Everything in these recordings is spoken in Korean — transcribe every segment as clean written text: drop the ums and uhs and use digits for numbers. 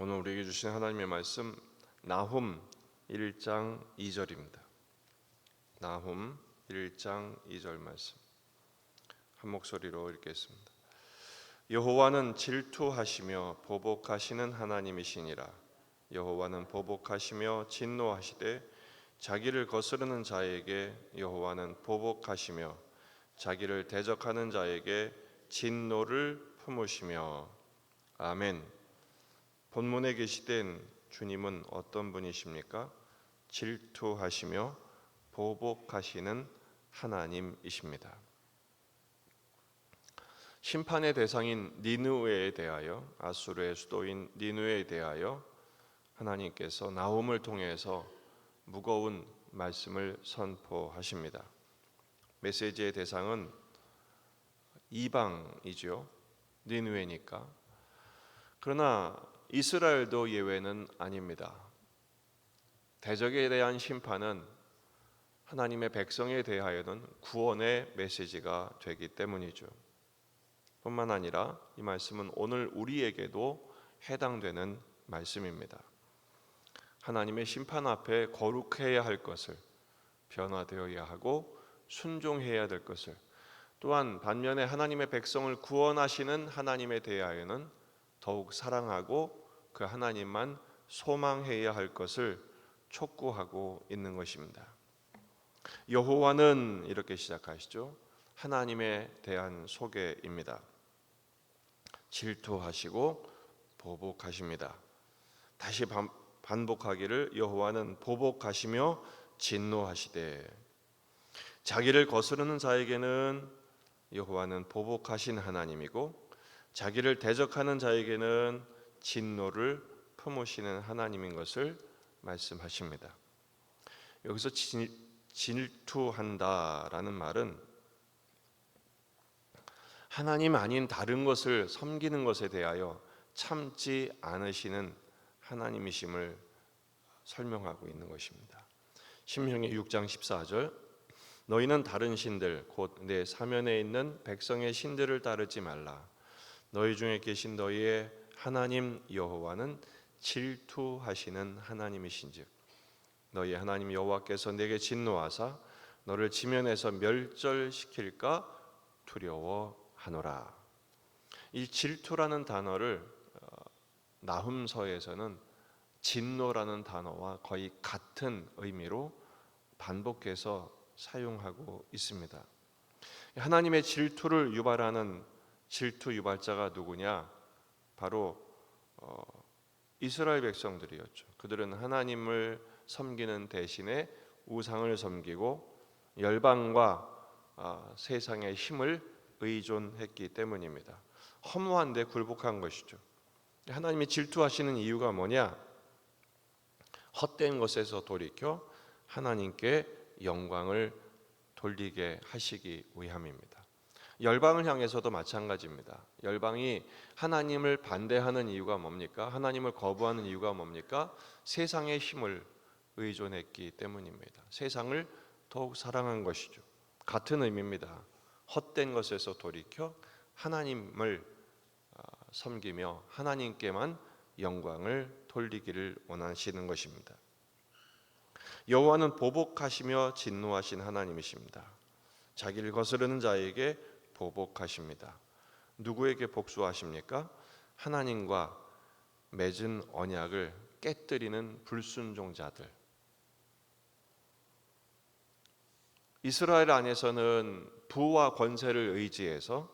오늘 우리에게 주신 하나님의 말씀 나훔 1장 2절입니다. 나훔 1장 2절 말씀 한 목소리로 읽겠습니다. 여호와는 질투하시며 보복하시는 하나님이시니라. 여호와는 보복하시며 진노하시되 자기를 거스르는 자에게 여호와는 보복하시며 자기를 대적하는 자에게 진노를 품으시며. 아멘. 본문에 계시된 주님은 어떤 분이십니까? 질투하시며 보복하시는 하나님이십니다. 심판의 대상인 니느웨에 대하여, 아수르의 수도인 니느웨에 대하여 하나님께서 나훔을 통해서 무거운 말씀을 선포하십니다. 메시지의 대상은 이방이죠. 니느웨니까. 그러나 이스라엘도 예외는 아닙니다. 대적에 대한 심판은 하나님의 백성에 대하여는 구원의 메시지가 되기 때문이죠. 뿐만 아니라 이 말씀은 오늘 우리에게도 해당되는 말씀입니다. 하나님의 심판 앞에 거룩해야 할 것을, 변화되어야 하고 순종해야 될 것을, 또한 반면에 하나님의 백성을 구원하시는 하나님에 대하여는 더욱 사랑하고 그 하나님만 소망해야 할 것을 촉구하고 있는 것입니다. 여호와는 이렇게 시작하시죠. 하나님에 대한 소개입니다. 질투하시고 보복하십니다. 다시 반복하기를 여호와는 보복하시며 진노하시되, 자기를 거스르는 자에게는 여호와는 보복하신 하나님이고 자기를 대적하는 자에게는 진노를 품으시는 하나님인 것을 말씀하십니다. 여기서 질투한다라는 말은 하나님 아닌 다른 것을 섬기는 것에 대하여 참지 않으시는 하나님이심을 설명하고 있는 것입니다. 신명기 6장 14절, 너희는 다른 신들 곧 내 사면에 있는 백성의 신들을 따르지 말라. 너희 중에 계신 너희의 하나님 여호와는 질투하시는 하나님이신즉 너희 하나님 여호와께서 내게 진노하사 너를 지면에서 멸절시킬까 두려워하노라. 이 질투라는 단어를 나훔서에서는 진노라는 단어와 거의 같은 의미로 반복해서 사용하고 있습니다. 하나님의 질투를 유발하는 질투 유발자가 누구냐? 바로 이스라엘 백성들이었죠. 그들은 하나님을 섬기는 대신에 우상을 섬기고 열방과 세상의 힘을 의존했기 때문입니다. 허무한데 굴복한 것이죠. 하나님이 질투하시는 이유가 뭐냐? 헛된 것에서 돌이켜 하나님께 영광을 돌리게 하시기 위함입니다. 열방을 향해서도 마찬가지입니다. 열방이 하나님을 반대하는 이유가 뭡니까? 하나님을 거부하는 이유가 뭡니까? 세상의 힘을 의존했기 때문입니다. 세상을 더욱 사랑한 것이죠. 같은 의미입니다. 헛된 것에서 돌이켜 하나님을 섬기며 하나님께만 영광을 돌리기를 원하시는 것입니다. 여호와는 보복하시며 진노하신 하나님이십니다. 자기를 거스르는 자에게 보복하십니다. 누구에게 복수하십니까? 하나님과 맺은 언약을 깨뜨리는 불순종자들. 이스라엘 안에서는 부와 권세를 의지해서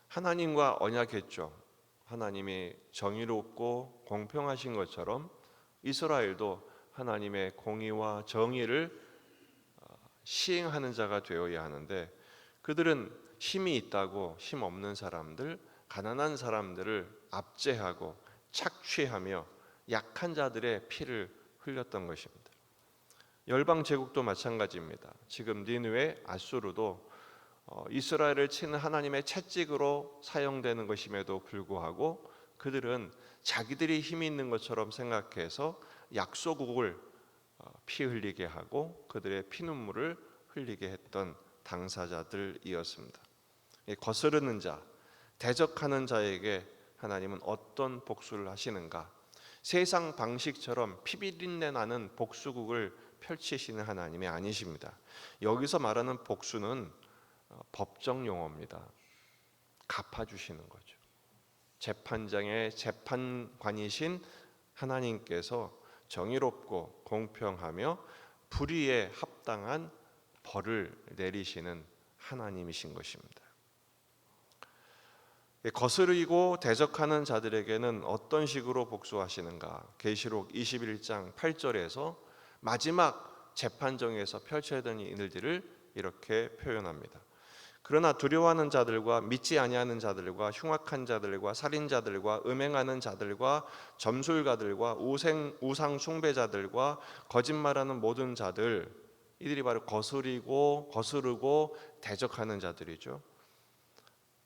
하나님과 언약했죠. 하나님이 정의롭고 공평하신 것처럼 이스라엘도 하나님의 공의와 정의를 시행하는 자가 되어야 하는데, 그들은 힘이 있다고 힘 없는 사람들, 가난한 사람들을 압제하고 착취하며 약한 자들의 피를 흘렸던 것입니다. 열방 제국도 마찬가지입니다. 지금 니느웨, 아수르도 이스라엘을 치는 하나님의 채찍으로 사용되는 것임에도 불구하고 그들은 자기들이 힘이 있는 것처럼 생각해서 약소국을 피 흘리게 하고 그들의 피눈물을 흘리게 했던 당사자들이었습니다. 거스르는 자, 대적하는 자에게 하나님은 어떤 복수를 하시는가? 세상 방식처럼 피비린내 나는 복수국을 펼치시는 하나님이 아니십니다. 여기서 말하는 복수는 법정 용어입니다. 갚아주시는 거죠. 재판장의 재판관이신 하나님께서 정의롭고 공평하며 불의에 합당한 벌을 내리시는 하나님이신 것입니다. 거스르고 대적하는 자들에게는 어떤 식으로 복수하시는가? 계시록 21장 8절에서 마지막 재판정에서 펼쳐야 되는 일들을 이렇게 표현합니다. 그러나 두려워하는 자들과 믿지 아니하는 자들과 흉악한 자들과 살인자들과 음행하는 자들과 점술가들과 우상 숭배자들과 거짓말하는 모든 자들, 이들이 바로 거스르고 대적하는 자들이죠.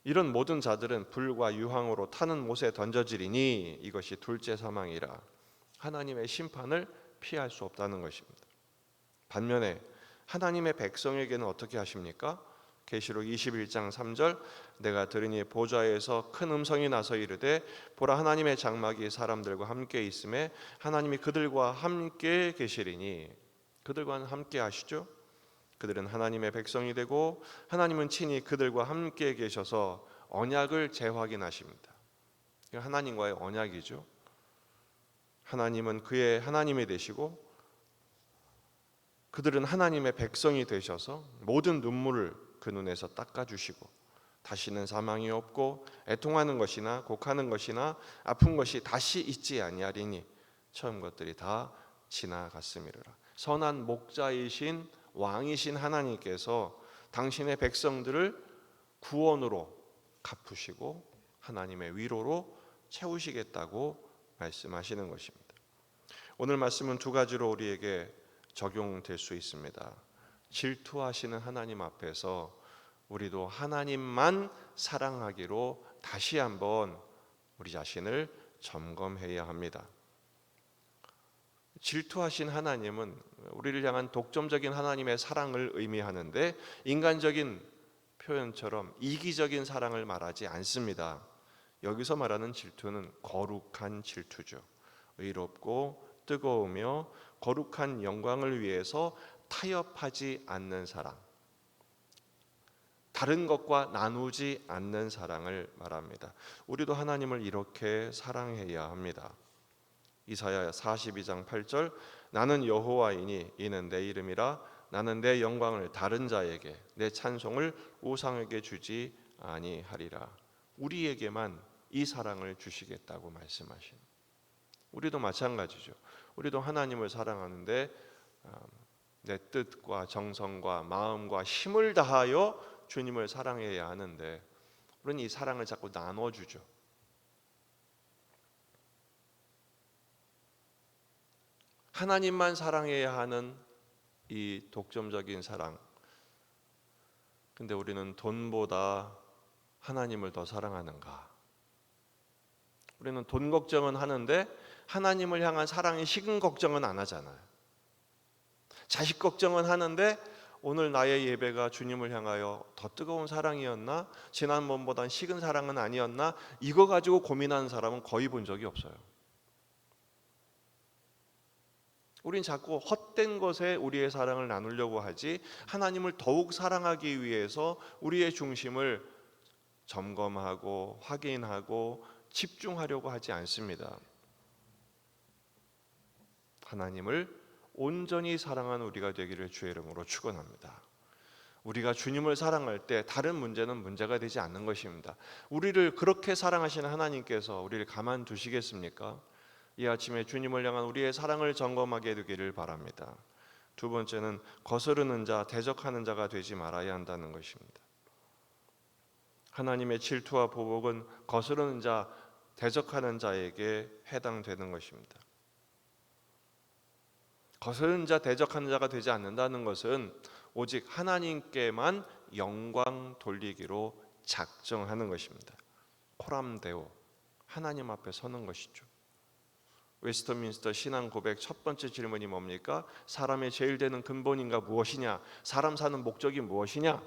이런 모든 자들은 불과 유황으로 타는 못에 던져지리니 이것이 둘째 사망이라. 하나님의 심판을 피할 수 없다는 것입니다. 반면에 하나님의 백성에게는 어떻게 하십니까? 계시록 21장 3절, 내가 들으니 보좌에서 큰 음성이 나서 이르되 보라, 하나님의 장막이 사람들과 함께 있음에 하나님이 그들과 함께 계시리니. 그들과는 함께 하시죠. 그들은 하나님의 백성이 되고 하나님은 친히 그들과 함께 계셔서 언약을 재확인하십니다. 하나님과의 언약이죠. 하나님은 그의 하나님이 되시고 그들은 하나님의 백성이 되셔서 모든 눈물을 그 눈에서 닦아주시고 다시는 사망이 없고 애통하는 것이나 곡하는 것이나 아픈 것이 다시 있지 아니하리니 처음 것들이 다 지나갔음이라. 선한 목자이신 왕이신 하나님께서 당신의 백성들을 구원으로 갚으시고 하나님의 위로로 채우시겠다고 말씀하시는 것입니다. 오늘 말씀은 두 가지로 우리에게 적용될 수 있습니다. 질투하시는 하나님 앞에서 우리도 하나님만 사랑하기로 다시 한번 우리 자신을 점검해야 합니다. 질투하신 하나님은 우리를 향한 독점적인 하나님의 사랑을 의미하는데 인간적인 표현처럼 이기적인 사랑을 말하지 않습니다. 여기서 말하는 질투는 거룩한 질투죠. 의롭고 뜨거우며 거룩한 영광을 위해서 타협하지 않는 사랑, 다른 것과 나누지 않는 사랑을 말합니다. 우리도 하나님을 이렇게 사랑해야 합니다. 이사야 42장 8절, 나는 여호와이니 이는 내 이름이라. 나는 내 영광을 다른 자에게 내 찬송을 우상에게 주지 아니하리라. 우리에게만 이 사랑을 주시겠다고 말씀하신. 우리도 마찬가지죠. 우리도 하나님을 사랑하는데 내 뜻과 정성과 마음과 힘을 다하여 주님을 사랑해야 하는데 우리는 이 사랑을 자꾸 나눠주죠. 하나님만 사랑해야 하는 이 독점적인 사랑. 근데 우리는 돈보다 하나님을 더 사랑하는가? 우리는 돈 걱정은 하는데 하나님을 향한 사랑이 식은 걱정은 안 하잖아요. 자식 걱정은 하는데 오늘 나의 예배가 주님을 향하여 더 뜨거운 사랑이었나? 지난번보단 식은 사랑은 아니었나? 이거 가지고 고민하는 사람은 거의 본 적이 없어요. 우린 자꾸 헛된 것에 우리의 사랑을 나누려고 하지 하나님을 더욱 사랑하기 위해서 우리의 중심을 점검하고 확인하고 집중하려고 하지 않습니다. 하나님을 온전히 사랑하는 우리가 되기를 주의 이름으로 축원합니다. 우리가 주님을 사랑할 때 다른 문제는 문제가 되지 않는 것입니다. 우리를 그렇게 사랑하시는 하나님께서 우리를 가만두시겠습니까? 이 아침에 주님을 향한 우리의 사랑을 점검하게 되기를 바랍니다. 두 번째는 거스르는 자, 대적하는 자가 되지 말아야 한다는 것입니다. 하나님의 질투와 보복은 거스르는 자, 대적하는 자에게 해당되는 것입니다. 거스르는 자, 대적하는 자가 되지 않는다는 것은 오직 하나님께만 영광 돌리기로 작정하는 것입니다. 코람데오, 하나님 앞에 서는 것이죠. 웨스터민스터 신앙 고백 첫 번째 질문이 뭡니까? 사람의 제일 되는 근본인가 무엇이냐? 사람 사는 목적이 무엇이냐?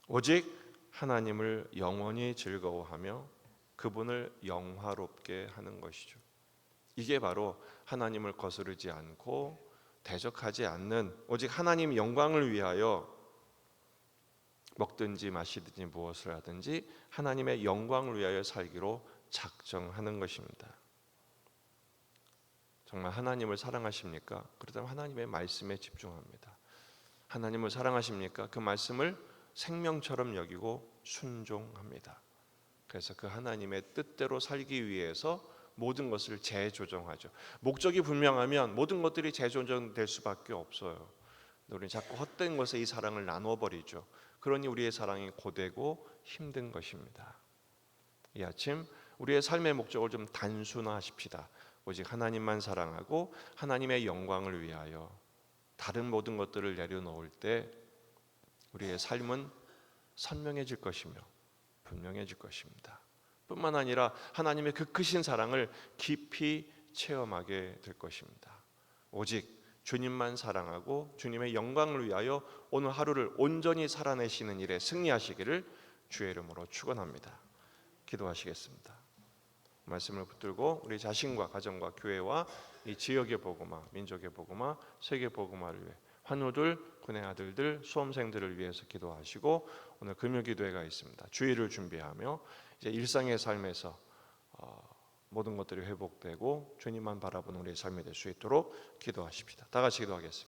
오직 하나님을 영원히 즐거워하며 그분을 영화롭게 하는 것이죠. 이게 바로 하나님을 거스르지 않고 대적하지 않는, 오직 하나님 영광을 위하여 먹든지 마시든지 무엇을 하든지 하나님의 영광을 위하여 살기로 작정하는 것입니다. 정말 하나님을 사랑하십니까? 그렇다면 하나님의 말씀에 집중합니다. 하나님을 사랑하십니까? 그 말씀을 생명처럼 여기고 순종합니다. 그래서 그 하나님의 뜻대로 살기 위해서 모든 것을 재조정하죠. 목적이 분명하면 모든 것들이 재조정될 수밖에 없어요. 우리는 자꾸 헛된 것에 이 사랑을 나눠버리죠. 그러니 우리의 사랑이 고되고 힘든 것입니다. 이 아침 우리의 삶의 목적을 좀 단순화하십시다. 오직 하나님만 사랑하고 하나님의 영광을 위하여 다른 모든 것들을 내려놓을 때 우리의 삶은 선명해질 것이며 분명해질 것입니다. 뿐만 아니라 하나님의 그 크신 사랑을 깊이 체험하게 될 것입니다. 오직 주님만 사랑하고 주님의 영광을 위하여 오늘 하루를 온전히 살아내시는 일에 승리하시기를 주의 이름으로 축원합니다. 기도하시겠습니다. 말씀을 붙들고 우리 자신과 가정과 교회와 이 지역의 복음화, 민족의 복음화, 세계 복음화를 위해 환우들, 군의 아들들, 수험생들을 위해서 기도하시고 오늘 금요기도회가 있습니다. 주일을 준비하며 이제 일상의 삶에서 모든 것들이 회복되고 주님만 바라보는 우리의 삶이 될 수 있도록 기도하십시다. 다 같이 기도하겠습니다.